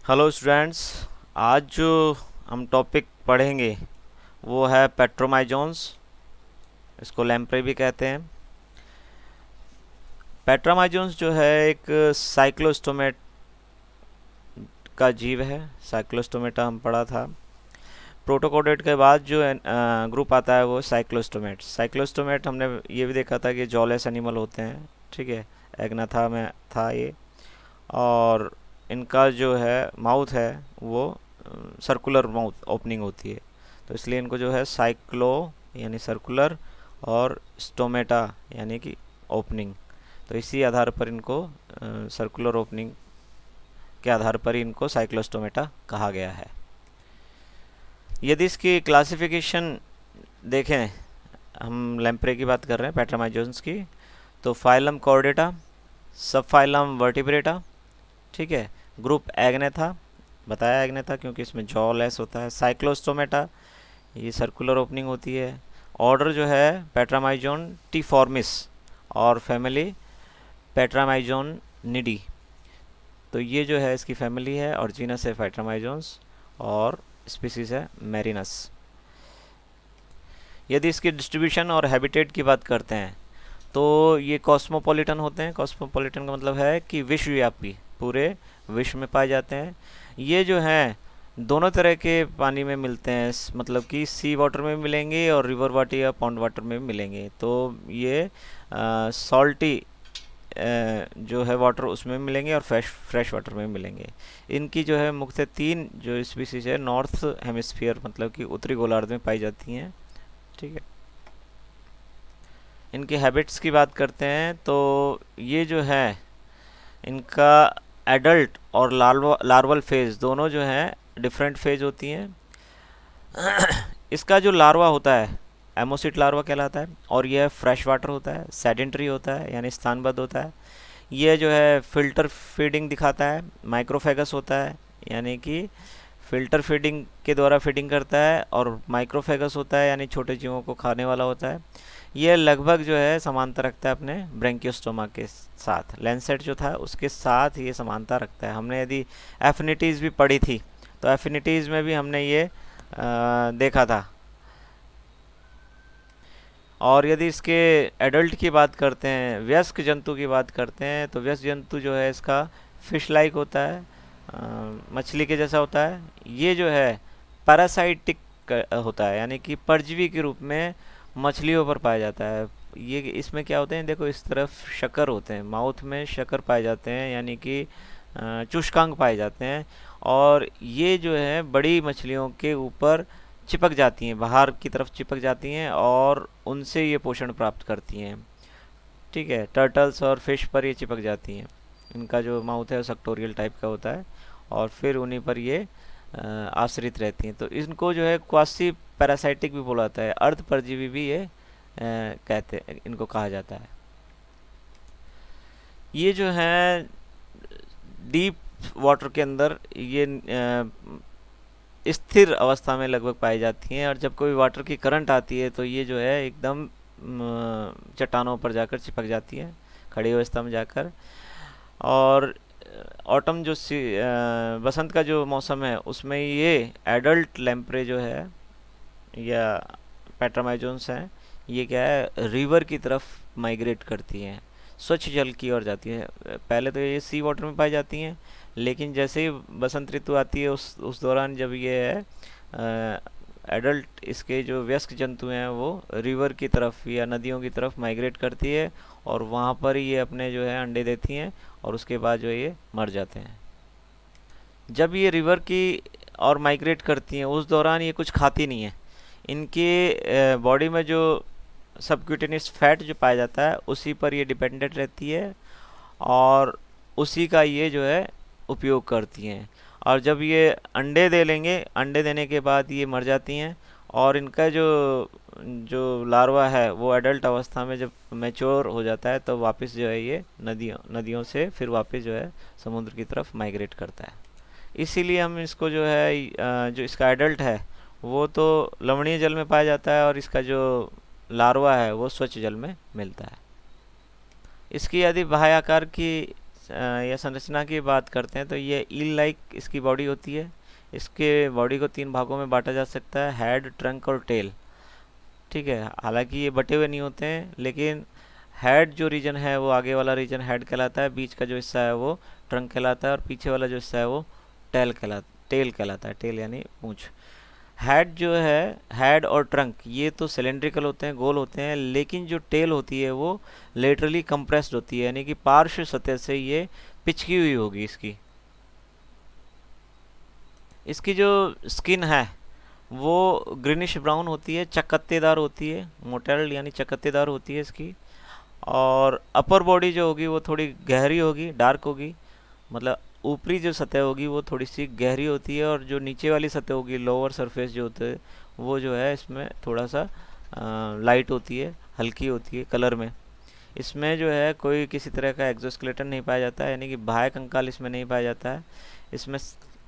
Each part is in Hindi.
Hello students. आज जो हम टॉपिक पढ़ेंगे वो है पेट्रोमाइजोन्स। इसको लैम्प्रे भी कहते हैं। पेट्रोमाइजोन्स जो है एक साइक्लोस्टोमेट का जीव है। साइक्लोस्टोमेटा हम पढ़ा था। प्रोटोकोडेट के बाद जो ग्रुप आता है वो साइक्लोस्टोमेट। साइक्लोस्टोमेट हमने ये भी देखा था कि जॉलेस एनिमल होते हैं। ठीक है, एग्नाथा में था ये। और इनका जो है माउथ है वो सर्कुलर माउथ ओपनिंग होती है, तो इसलिए इनको जो है साइक्लो यानी सर्कुलर और स्टोमेटा यानी कि ओपनिंग, तो इसी आधार पर इनको सर्कुलर ओपनिंग के आधार पर ही इनको साइक्लोस्टोमेटा कहा गया है। यदि इसकी क्लासिफिकेशन देखें, हम लैम्प्रे की बात कर रहे हैं पेट्रामाइजोन्स की, तो फाइलम कॉर्डेटा, सब फाइलम वर्टिब्रेटा। ठीक है, ग्रुप एग्नेथा, बताया एग्नेथा क्योंकि इसमें जॉ लेस होता है। साइक्लोस्टोमेटा, ये सर्कुलर ओपनिंग होती है। ऑर्डर जो है पेट्रामाइजोन टीफॉर्मिस और फैमिली पेट्रामाइजोन निडी, तो ये जो है इसकी फैमिली है और जीनस है पेट्रामाइजोन्स और स्पीसीज है मैरिनस। यदि इसकी डिस्ट्रीब्यूशन और हैबिटेट की बात करते हैं तो ये कॉस्मोपॉलिटन होते हैं। कॉस्मोपॉलिटन का मतलब है कि विश्वव्यापी, पूरे विश्व में पाए जाते हैं। ये जो हैं दोनों तरह के पानी में मिलते हैं, मतलब कि सी वाटर में मिलेंगे और रिवर वाटर या पॉन्ड वाटर में मिलेंगे। तो ये सॉल्टी जो है वाटर उसमें मिलेंगे और फ्रेश वाटर में मिलेंगे। इनकी जो है मुख्य तीन जो स्पीसीज है नॉर्थ हेमिस्फीयर मतलब कि उत्तरी गोलार्ध में पाई जाती हैं। ठीक है, इनकी हैबिट्स की बात करते हैं तो ये जो है इनका एडल्ट और लार्वल फेज दोनों जो हैं डिफरेंट फेज होती हैं। इसका जो लार्वा होता है एमोसिट लार्वा कहलाता है और यह फ्रेश वाटर होता है, सेडेंटरी होता है यानी स्थानबद्ध होता है। यह जो है फिल्टर फीडिंग दिखाता है, माइक्रोफेगस होता है यानी कि फिल्टर फीडिंग के द्वारा फीडिंग करता है, और माइक्रोफेगस होता है यानी छोटे जीवों को खाने वाला होता है। यह लगभग जो है समानता रखता है अपने ब्रेंकियोस्टोमा के साथ। लैंसेट जो था उसके साथ ये समानता रखता है। हमने यदि एफिनिटीज़ भी पढ़ी थी तो एफिनिटीज़ में भी हमने ये देखा था। और यदि इसके एडल्ट की बात करते हैं, वयस्क जंतु की बात करते हैं, तो वयस्क जंतु जो है इसका फिश लाइक होता है, मछली के जैसा होता है। ये जो है पैरासाइटिक होता है यानी कि परजीवी के रूप में मछलियों पर पाया जाता है। ये इसमें क्या होते हैं, देखो इस तरफ शकर होते हैं, माउथ में शकर पाए जाते हैं यानी कि चुष्कांग पाए जाते हैं, और ये जो है बड़ी मछलियों के ऊपर चिपक जाती हैं, बाहर की तरफ चिपक जाती हैं और उनसे ये पोषण प्राप्त करती हैं। ठीक है, टर्टल्स और फिश पर ये चिपक जाती हैं। इनका जो माउथ है सेक्टोरियल टाइप का होता है और फिर उन्हीं पर ये आश्रित रहती हैं। तो इनको जो है क्वासी पैरासाइटिक भी बोला जाता है, अर्ध परजीवी भी ये कहते इनको कहा जाता है। ये जो है डीप वाटर के अंदर ये स्थिर अवस्था में लगभग पाई जाती हैं, और जब कोई वाटर की करंट आती है तो ये जो है एकदम चट्टानों पर जाकर चिपक जाती हैं खड़ी अवस्था में जाकर। और ऑटम जो बसंत का जो मौसम है उसमें ये एडल्ट लैम्प्रे जो है या पेट्रामाइजोन्स हैं, ये क्या है रिवर की तरफ माइग्रेट करती हैं, स्वच्छ जल की ओर जाती है। पहले तो ये सी वाटर में पाई जाती हैं, लेकिन जैसे ही बसंत ऋतु आती है उस दौरान जब ये है एडल्ट इसके जो वयस्क जंतु हैं वो रिवर की तरफ या नदियों की तरफ माइग्रेट करती है, और वहाँ पर ये अपने जो है अंडे देती हैं और उसके बाद जो ये मर जाते हैं। जब ये रिवर की और माइग्रेट करती हैं उस दौरान ये कुछ खाती नहीं है। इनके बॉडी में जो सबक्यूटेनियस फैट जो पाया जाता है उसी पर ये डिपेंडेंट रहती है और उसी का ये जो है उपयोग करती हैं। और जब ये अंडे दे लेंगे, अंडे देने के बाद ये मर जाती हैं, और इनका जो जो लार्वा है वो एडल्ट अवस्था में जब मैच्योर हो जाता है तो वापस जो है ये नदियों से फिर वापस जो है समुद्र की तरफ माइग्रेट करता है। इसीलिए हम इसको जो है जो इसका एडल्ट है वो तो लवणीय जल में पाया जाता है और इसका जो लार्वा है वो स्वच्छ जल में मिलता है। इसकी यदि बाह्य आकार की या संरचना की बात करते हैं तो ये ईल लाइक इसकी बॉडी होती है। इसके बॉडी को 3 भागों में बांटा जा सकता है, हेड, ट्रंक और टेल। ठीक है, हालांकि ये बटे हुए नहीं होते हैं, लेकिन हेड जो रीजन है वो आगे वाला रीजन हेड कहलाता है, बीच का जो हिस्सा है वो ट्रंक कहलाता है और पीछे वाला जो हिस्सा है वो टेल कहलाता है। टेल यानी पूंछ। हेड जो है, हेड और ट्रंक ये तो सिलेंड्रिकल होते हैं, गोल होते हैं, लेकिन जो टेल होती है वो लेटरली कंप्रेस्ड होती है, यानी कि पार्श्व सतह से ये पिचकी हुई होगी। इसकी जो स्किन है वो ग्रीनिश ब्राउन होती है, चकत्तेदार होती है, मोटेल्ड यानी चकत्तेदार होती है इसकी। और अपर बॉडी जो होगी वो थोड़ी गहरी होगी, डार्क होगी, मतलब ऊपरी जो सतह होगी वो थोड़ी सी गहरी होती है, और जो नीचे वाली सतह होगी, लोअर सरफेस जो होते है वो जो है इसमें थोड़ा सा लाइट होती है, हल्की होती है कलर में। इसमें जो है कोई किसी तरह का एक्सोस्केलेटन नहीं पाया जाता है, यानी कि बाह्य कंकाल इसमें नहीं पाया जाता है। इसमें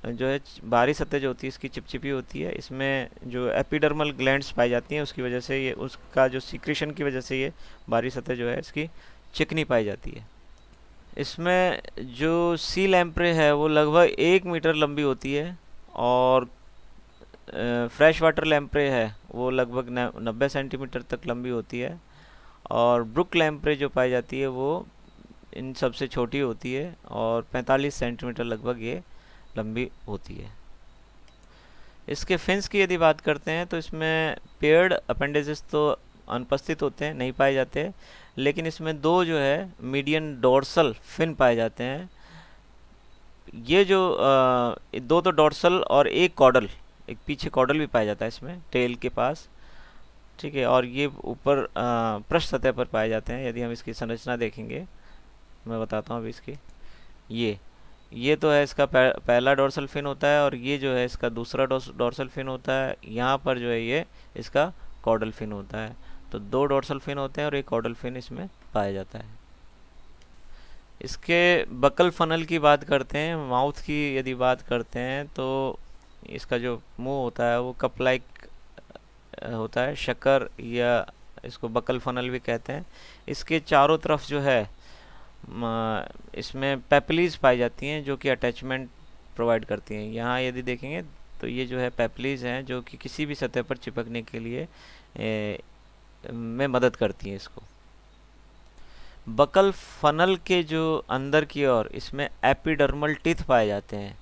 जो है बाहरी सतह जो होती है इसकी चिपचिपी होती है। इसमें जो एपिडर्मल ग्लैंड्स पाई जाती हैं उसकी वजह से ये, उसका जो सीक्रेशन की वजह से ये बाहरी सतह जो है इसकी चिकनी पाई जाती है। इसमें जो सी लैम्प्रे है वो लगभग 1 मीटर लंबी होती है, और फ्रेश वाटर लैम्प्रे है वो लगभग 90 सेंटीमीटर तक लंबी होती है, और ब्रुक लैम्प्रे जो पाई जाती है वो इन सबसे छोटी होती है और 45 सेंटीमीटर लगभग ये लंबी होती है। इसके फिन्स की यदि बात करते हैं तो इसमें पेयर्ड अपेंडेजेस तो अनुपस्थित होते हैं, नहीं पाए जाते, लेकिन इसमें 2 जो है मीडियन डोर्सल फिन पाए जाते हैं। ये जो 2 तो डोर्सल और एक कॉर्डल, एक पीछे कॉर्डल भी पाया जाता है इसमें टेल के पास। ठीक है, और ये ऊपर पृष्ठ सतह पर पाए जाते हैं। यदि हम इसकी संरचना देखेंगे, मैं बताता हूँ अभी इसकी। ये तो है इसका पहला डोर्सल फिन होता है, और ये जो है इसका दूसरा डोर्सल फिन होता है। यहाँ पर जो है ये इसका कॉर्डल फिन होता है। तो 2 डोर्सल फिन होते हैं और एक कॉर्डल फिन इसमें पाया जाता है। इसके बकल फनल की बात करते हैं, माउथ की यदि बात करते हैं तो इसका जो मुंह होता है वो कप लाइक होता है, शक्कर, या इसको बकल फनल भी कहते हैं। इसके चारों तरफ जो है इसमें पेपलीज पाई जाती हैं जो कि अटैचमेंट प्रोवाइड करती हैं। यहाँ यदि देखेंगे तो ये जो है पेपलीज हैं जो कि किसी भी सतह पर चिपकने के लिए में मदद करती हैं इसको। बकल फनल के जो अंदर की ओर इसमें एपिडर्मल टीथ पाए जाते हैं।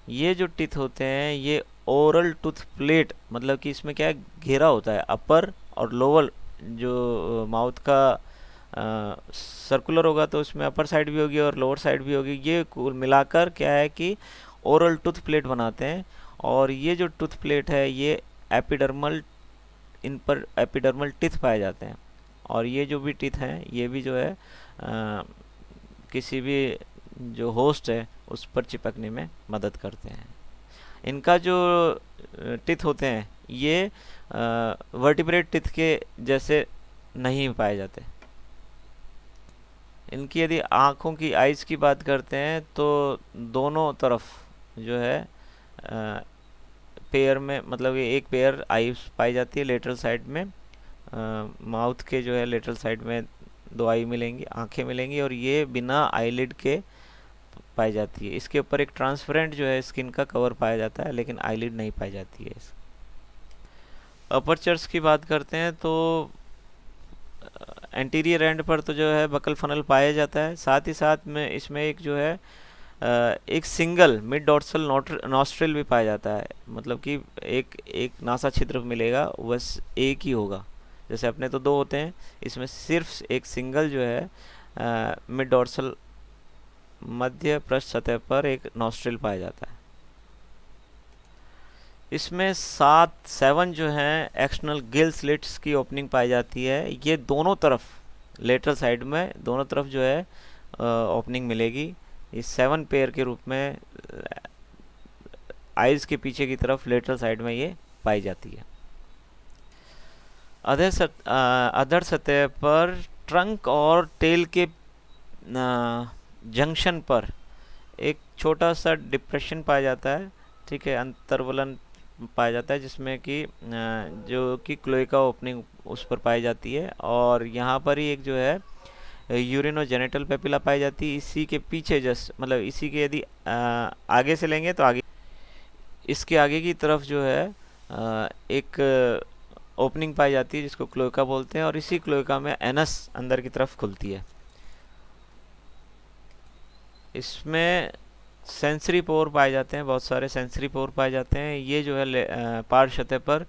ये जो टीथ होते हैं ये ओरल टूथ प्लेट, मतलब कि इसमें क्या है, घेरा होता है। अपर और लोअर जो माउथ का सर्कुलर होगा तो उसमें अपर साइड भी होगी और लोअर साइड भी होगी। ये कुल मिलाकर क्या है कि ओरल टूथ प्लेट बनाते हैं। और ये जो टूथ प्लेट है ये एपिडर्मल, इन पर एपिडर्मल टीथ पाए जाते हैं। और ये जो भी टीथ हैं ये भी जो है किसी भी जो होस्ट है उस पर चिपकने में मदद करते हैं। इनका जो टीथ होते हैं ये वर्टिब्रेट टीथ के जैसे नहीं पाए जाते। इनकी यदि आँखों की, आइज़ की बात करते हैं तो दोनों तरफ जो है पेयर में, मतलब ये एक पेयर आइज पाई जाती है लेटरल साइड में। माउथ के जो है लेटरल साइड में 2 आई मिलेंगी, आंखें मिलेंगी, और ये बिना आईलिड के पाई जाती है। इसके ऊपर एक ट्रांसपेरेंट जो है स्किन का कवर पाया जाता है, लेकिन आईलिड नहीं पाई जाती है। अपर्चर्स की बात करते हैं तो एंटीरियर एंड पर तो जो है बकल फनल पाया जाता है। साथ ही साथ में इसमें एक जो है एक सिंगल मिड डॉर्सल नॉस्ट्रिल भी पाया जाता है, मतलब कि एक नासा छिद्र मिलेगा, बस एक ही होगा। जैसे अपने तो 2 होते हैं, इसमें सिर्फ एक सिंगल जो है मिड डॉर्सल मध्य पृष्ठ सतह पर एक नॉस्ट्रिल पाया जाता है। इसमें 7 जो हैं एक्सटर्नल गिल स्लिट्स की ओपनिंग पाई जाती है। ये दोनों तरफ लेटरल साइड में दोनों तरफ जो है ओपनिंग मिलेगी। इस 7 पेयर के रूप में आइज के पीछे की तरफ लेटरल साइड में ये पाई जाती है। अधर सतह पर ट्रंक और टेल के जंक्शन पर एक छोटा सा डिप्रेशन पाया जाता है। ठीक है, अंतर्वलन पाया जाता है जिसमें कि जो कि क्लोएका ओपनिंग उस पर पाई जाती है। और यहाँ पर ही एक जो है यूरिन और जेनिटल पेपिला पाई जाती है। इसी के पीछे जस्ट मतलब इसी के यदि आगे से लेंगे तो आगे इसके आगे की तरफ जो है एक ओपनिंग पाई जाती है जिसको क्लोएका बोलते हैं, और इसी क्लोएका में एनस अंदर की तरफ खुलती है। इसमें सेंसरी पोर पाए जाते हैं, बहुत सारे सेंसरी पोर पाए जाते हैं। ये जो है पार्श्व सतह पर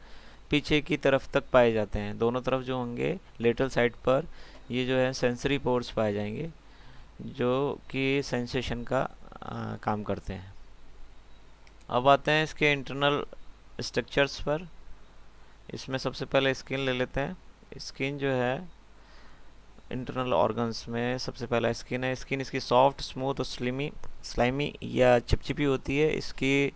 पीछे की तरफ तक पाए जाते हैं, दोनों तरफ जो होंगे लेटरल साइड पर ये जो है सेंसरी पोर्स पाए जाएंगे जो कि सेंसेशन का काम करते हैं। अब आते हैं इसके इंटरनल स्ट्रक्चर्स पर। इसमें सबसे पहले स्किन ले लेते हैं। स्किन जो है इंटरनल ऑर्गन्स में सबसे पहला स्किन है। स्किन इसकी सॉफ्ट, स्मूथ और स्लाइमी या चिपचिपी होती है। इसकी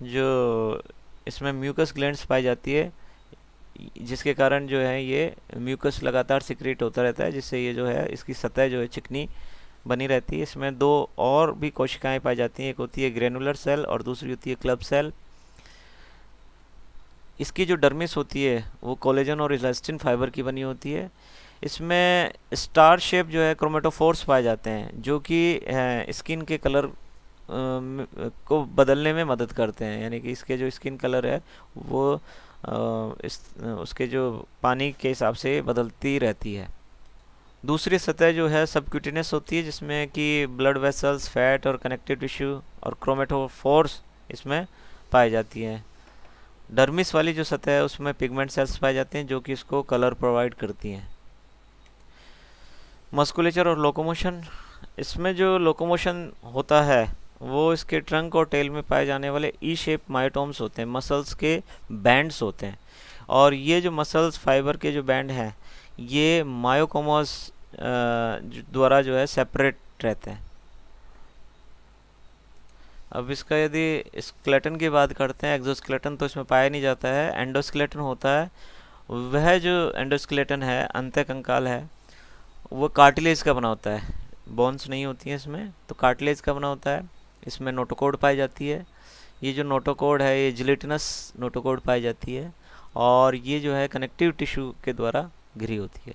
जो इसमें म्यूकस ग्लैंड्स पाई जाती है, जिसके कारण जो है ये म्यूकस लगातार सिक्रेट होता रहता है, जिससे ये जो है इसकी सतह जो है चिकनी बनी रहती है। इसमें दो और भी कोशिकाएं पाई जाती हैं, एक होती है ग्रेनुलर सेल और दूसरी होती है क्लब सेल। इसकी जो डर्मिस होती है वो कोलेजन और इलास्टिन फाइबर की बनी होती है। इसमें स्टार शेप जो है क्रोमेटोफोर्स पाए जाते हैं जो कि स्किन के कलर को बदलने में मदद करते हैं, यानी कि इसके जो स्किन कलर है वो उसके जो पानी के हिसाब से बदलती रहती है। दूसरी सतह जो है सबक्यूटेनियस होती है, जिसमें कि ब्लड वेसल्स, फैट और कनेक्टिव टिश्यू और क्रोमेटोफोर्स इसमें पाई जाती हैं। डर्मिस वाली जो सतह है उसमें पिगमेंट सेल्स पाए जाते हैं जो कि इसको कलर प्रोवाइड करती हैं। मस्कुलेचर और लोकोमोशन। इसमें जो लोकोमोशन होता है वो इसके ट्रंक और टेल में पाए जाने वाले ई शेप मायोटोम्स होते हैं, मसल्स के बैंड्स होते हैं, और ये जो मसल्स फाइबर के जो बैंड हैं ये मायोकोमोस द्वारा जो है सेपरेट रहते हैं। अब इसका यदि स्केलेटन की बात करते हैं, एक्सोस्केलेटन तो इसमें पाया नहीं जाता है, एंडोस्केलेटन होता है। वह जो एंडोस्केलेटन है, अंतःकंकाल है, वो कार्टिलेज का बना होता है, बोन्स नहीं होती हैं इसमें, तो कार्टिलेज का बना होता है। इसमें नोटोकोड पाई जाती है। ये जो नोटोकोड है ये जिलेटिनस नोटोकोड पाई जाती है, और ये जो है कनेक्टिव टिश्यू के द्वारा घिरी होती है।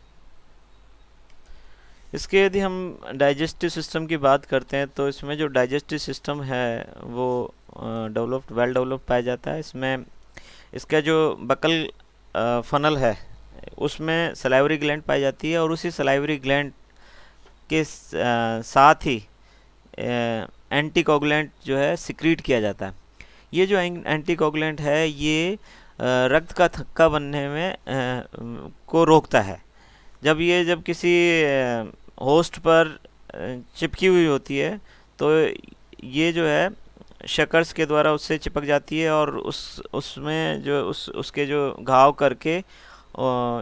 इसके यदि हम डाइजेस्टिव सिस्टम की बात करते हैं तो इसमें जो डाइजेस्टिव सिस्टम है वो वेल डेवलप्ड पाया जाता है। इसमें इसका जो बकल फनल है उसमें सलाइवरी ग्लैंड पाई जाती है, और उसी सलाइवरी ग्लैंड के साथ ही एंटीकोगुलेंट जो है सिक्रीट किया जाता है। ये जो एंटीकोगुलेंट है ये रक्त का थक्का बनने में को रोकता है। जब किसी होस्ट पर चिपकी हुई होती है तो ये जो है शकर्स के द्वारा उससे चिपक जाती है, और उसमें जो उसके जो घाव करके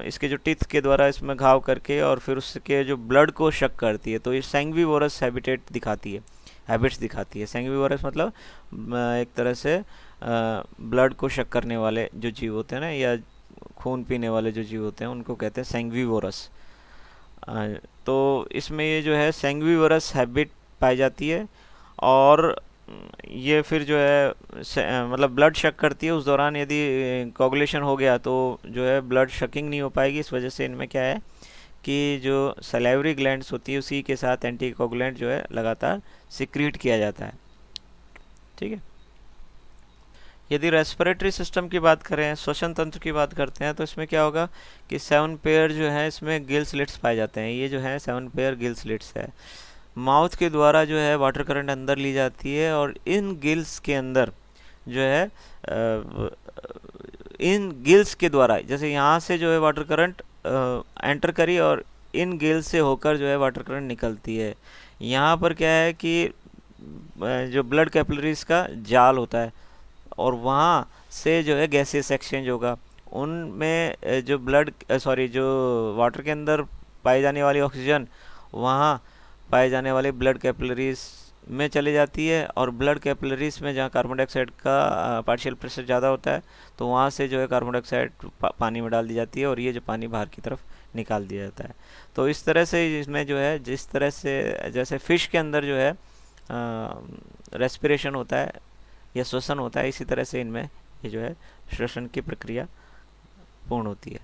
इसके जो टीथ के द्वारा इसमें घाव करके और फिर उसके जो ब्लड को शक करती है। तो ये सैंग्विवोरस हैबिट्स दिखाती है। सैंग्विवोरस मतलब एक तरह से ब्लड को शक करने वाले जो जीव होते हैं ना, या खून पीने वाले जो जीव होते हैं उनको कहते हैं सैंग्विवोरस। तो इसमें ये जो है सैंग्विवोरस हैबिट पाई जाती है, और ये फिर जो है मतलब ब्लड शक करती है। उस दौरान यदि कोगुलेशन हो गया तो जो है ब्लड शकिंग नहीं हो पाएगी। इस वजह से इनमें क्या है कि जो सलाइवरी ग्लैंड्स होती है उसी के साथ एंटीकोगुलेंट जो है लगातार सिक्रीट किया जाता है। ठीक है। यदि रेस्पिरेटरी सिस्टम की बात करें, श्वसन तंत्र की बात करते हैं, तो इसमें क्या होगा कि 7 पेयर जो है इसमें गिल स्लिट्स पाए जाते हैं। ये जो है 7 पेयर गिल स्लिट्स है। माउथ के द्वारा जो है वाटर करंट अंदर ली जाती है, और इन गिल्स के अंदर जो है इन गिल्स के द्वारा, जैसे यहाँ से जो है वाटर करंट एंटर करी और इन गिल्स से होकर जो है वाटर करंट निकलती है। यहाँ पर क्या है कि जो ब्लड कैपिलरीज का जाल होता है, और वहाँ से जो है गैसेस एक्सचेंज होगा। उनमें जो वाटर के अंदर पाई जाने वाली ऑक्सीजन वहाँ पाए जाने वाले ब्लड कैपिलरीज में चली जाती है, और ब्लड कैपिलरीज में जहाँ कार्बन डाइऑक्साइड का पार्शियल प्रेशर ज़्यादा होता है तो वहाँ से जो है कार्बन डाइऑक्साइड पानी में डाल दी जाती है, और ये जो पानी बाहर की तरफ निकाल दिया जाता है। तो इस तरह से इसमें जो है जिस तरह से जैसे फ़िश के अंदर जो है रेस्पिरेशन होता है या श्वसन होता है, इसी तरह से इनमें ये जो है श्वसन की प्रक्रिया पूर्ण होती है।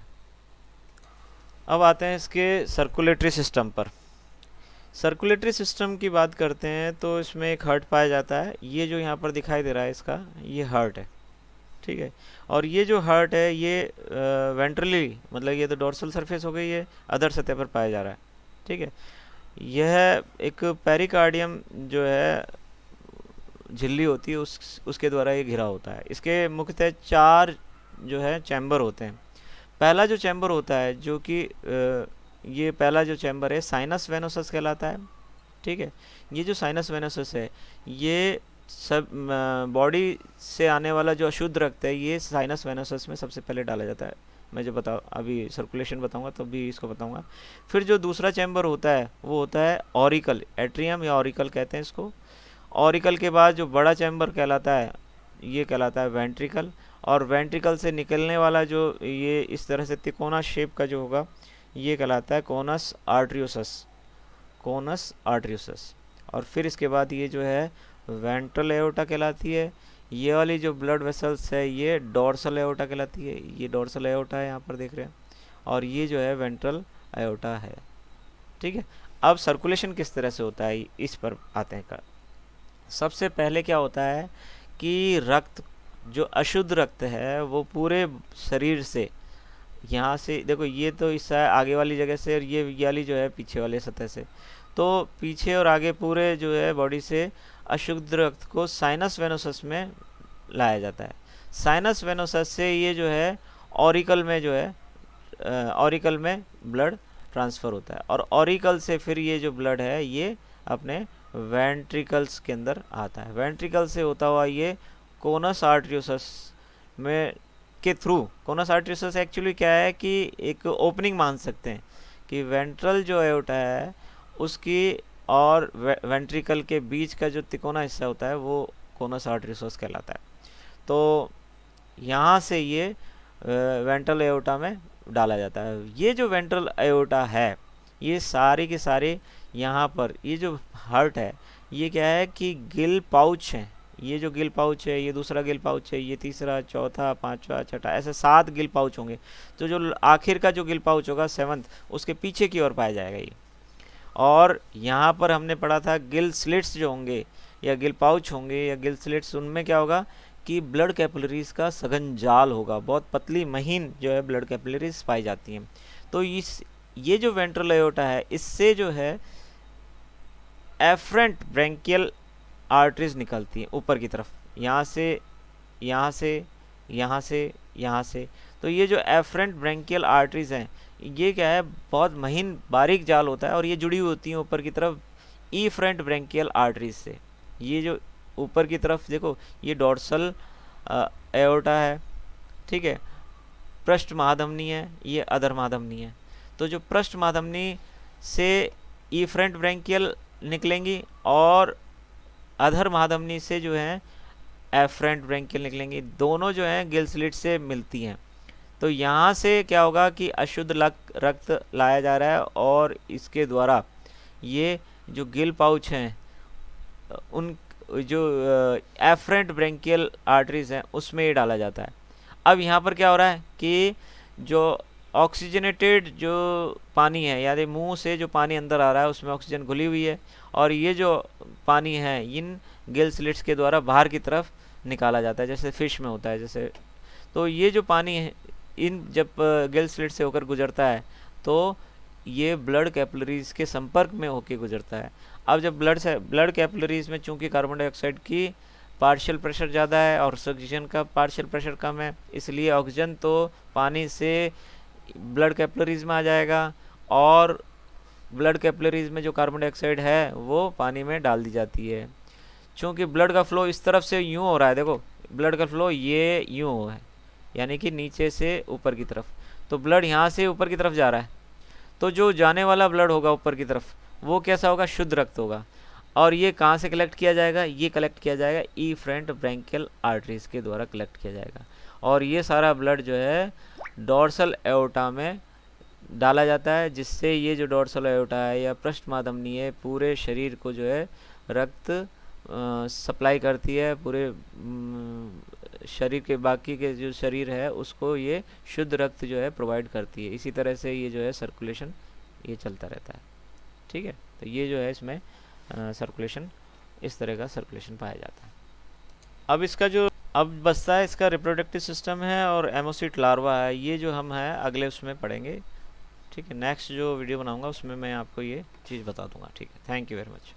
अब आते हैं इसके सर्कुलेटरी सिस्टम पर। सर्कुलेटरी सिस्टम की बात करते हैं तो इसमें एक हार्ट पाया जाता है। ये जो यहाँ पर दिखाई दे रहा है इसका, ये हार्ट है, ठीक है। और ये जो हार्ट है ये वेंट्रली, मतलब ये तो डोर्सल सरफेस हो गई, ये अधर सतह पर पाया जा रहा है, ठीक है। यह एक पेरिकार्डियम जो है झिल्ली होती है उसके द्वारा ये घिरा होता है। इसके मुख्यतः 4 जो है चैम्बर होते हैं। पहला जो चैम्बर होता है जो कि ये पहला जो चैम्बर है साइनस वेनोसस कहलाता है, ठीक है। ये जो साइनस वेनोसस है ये सब बॉडी से आने वाला जो अशुद्ध रक्त है ये साइनस वेनोसस में सबसे पहले डाला जाता है। मैं जो अभी सर्कुलेशन बताऊंगा तो भी इसको बताऊंगा। फिर जो दूसरा चैम्बर होता है वो होता है ऑरिकल, एट्रियम या ऑरिकल कहते हैं इसको। ऑरिकल के बाद जो बड़ा चैम्बर कहलाता है ये कहलाता है वेंट्रिकल। और वेंट्रिकल से निकलने वाला जो ये इस तरह से तिकोना शेप का जो होगा ये कहलाता है कोनस आर्टरियोसस, कोनस आर्टरियोसस। और फिर इसके बाद ये जो है वेंट्रल एओर्टा कहलाती है। ये वाली जो ब्लड वेसल्स है ये डोर्सल एओर्टा कहलाती है। ये डोर्सल एओर्टा है, यहाँ पर देख रहे हैं। और ये जो है वेंट्रल एओर्टा है, ठीक है। अब सर्कुलेशन किस तरह से होता है इस पर आते हैं। सबसे पहले क्या होता है कि रक्त, जो अशुद्ध रक्त है वो पूरे शरीर से, यहाँ से देखो ये तो इस आगे वाली जगह से और ये वाली जो है पीछे वाले सतह से, तो पीछे और आगे पूरे जो है बॉडी से अशुद्ध रक्त को साइनस वेनोसस में लाया जाता है। साइनस वेनोसस से ये जो है ऑरिकल में जो है ऑरिकल में ब्लड ट्रांसफ़र होता है। और ऑरिकल से फिर ये जो ब्लड है ये अपने वेंट्रिकल्स के अंदर आता है। वेंट्रिकल से होता हुआ ये कोनस आर्टरियोसस में के थ्रू, कोनस आर्टरियोसस एक्चुअली क्या है कि एक ओपनिंग मान सकते हैं कि वेंट्रल जो एओर्टा है उसकी और वेंट्रिकल के बीच का जो तिकोना हिस्सा होता है वो कोनस आर्टरियोसस कहलाता है। तो यहाँ से ये वेंट्रल एओर्टा में डाला जाता है। ये जो वेंट्रल एओर्टा है ये सारी की सारी यहाँ पर, ये जो हार्ट है ये क्या है कि गिल पाउच है। ये जो गिल पाउच है ये दूसरा गिल पाउच है, ये तीसरा, चौथा, पांचवा, छठा, ऐसे 7 गिल पाउच होंगे। तो जो आखिर का जो गिल पाउच होगा 7th, उसके पीछे की ओर पाया जाएगा ये। और यहाँ पर हमने पढ़ा था गिल स्लिट्स जो होंगे या गिल पाउच होंगे या गिल स्लिट्स, उनमें क्या होगा कि ब्लड कैपिलरीज का सघन जाल होगा, बहुत पतली महीन जो है ब्लड कैपिलरीज पाई जाती हैं। तो ये जो वेंट्रल एओर्टा है इससे जो है एफरेंट ब्रैंकियल आर्टरीज निकलती हैं ऊपर की तरफ, यहाँ से, यहाँ से, यहाँ से, यहाँ से। तो ये जो एफरेंट ब्रैंकियल आर्टरीज हैं ये क्या है, बहुत महीन बारीक जाल होता है और ये जुड़ी हुई होती हैं ऊपर की तरफ इफ्रेंट ब्रैंकियल आर्टरीज से। ये जो ऊपर की तरफ देखो ये डोर्सल एओर्टा है, ठीक है। पृष्ठ महाधमनी है, ये अधर महाधमनी है। तो जो पृष्ठ महाधमनी से इफ्रेंट ब्रैंकियल निकलेंगी और अधर महाधमनी से जो है एफरेंट ब्रैंकियल निकलेंगी। दोनों जो हैं गिल स्लिट से मिलती हैं। तो यहाँ से क्या होगा कि अशुद्ध रक्त लाया जा रहा है और इसके द्वारा ये जो गिल पाउच हैं उन जो एफरेंट ब्रैंकियल आर्टरीज हैं उसमें ये डाला जाता है। अब यहाँ पर क्या हो रहा है कि जो ऑक्सीजनेटेड जो पानी है, यानी मुंह से जो पानी अंदर आ रहा है उसमें ऑक्सीजन घुली हुई है और ये जो पानी है इन गिल स्लिट्स के द्वारा बाहर की तरफ निकाला जाता है, जैसे फिश में होता है जैसे। तो ये जो पानी है इन जब गिल स्लिट से होकर गुजरता है तो ये ब्लड कैपिलरीज के संपर्क में होकर गुजरता है। अब जब ब्लड कैपिलरीज में चूंकि कार्बन डाइऑक्साइड की पार्शियल प्रेशर ज़्यादा है और ऑक्सीजन का पार्शियल प्रेशर कम है, इसलिए ऑक्सीजन तो पानी से ब्लड कैपिलरीज में आ जाएगा और ब्लड कैपिलरीज में जो कार्बन डाइऑक्साइड है वो पानी में डाल दी जाती है। चूँकि ब्लड का फ्लो इस तरफ से यूँ हो रहा है, देखो ब्लड का फ्लो ये यूँ है, यानी कि नीचे से ऊपर की तरफ। तो ब्लड यहाँ से ऊपर की तरफ जा रहा है, तो जो जाने वाला ब्लड होगा ऊपर की तरफ वो कैसा होगा, शुद्ध रक्त होगा। और ये कहाँ से कलेक्ट किया जाएगा, ये कलेक्ट किया जाएगा इफ्रेंट ब्रैंकियल आर्टरीज के द्वारा कलेक्ट किया जाएगा। और ये सारा ब्लड जो है डोर्सल एओर्टा में डाला जाता है, जिससे ये जो डोर्सल एओर्टा है या पृष्ठ महाधमनी है पूरे शरीर को जो है रक्त सप्लाई करती है। पूरे शरीर के बाकी के जो शरीर है उसको ये शुद्ध रक्त जो है प्रोवाइड करती है। इसी तरह से ये जो है सर्कुलेशन ये चलता रहता है। ठीक है। तो ये जो है इसमें सर्कुलेशन, इस तरह का सर्कुलेशन पाया जाता है। अब बचता है इसका रिप्रोडक्टिव सिस्टम है और एमोसिट लार्वा है, ये जो हम है अगले उसमें पढ़ेंगे। ठीक है, नेक्स्ट जो वीडियो बनाऊंगा उसमें मैं आपको ये चीज़ बता दूंगा। ठीक है, थैंक यू वेरी मच।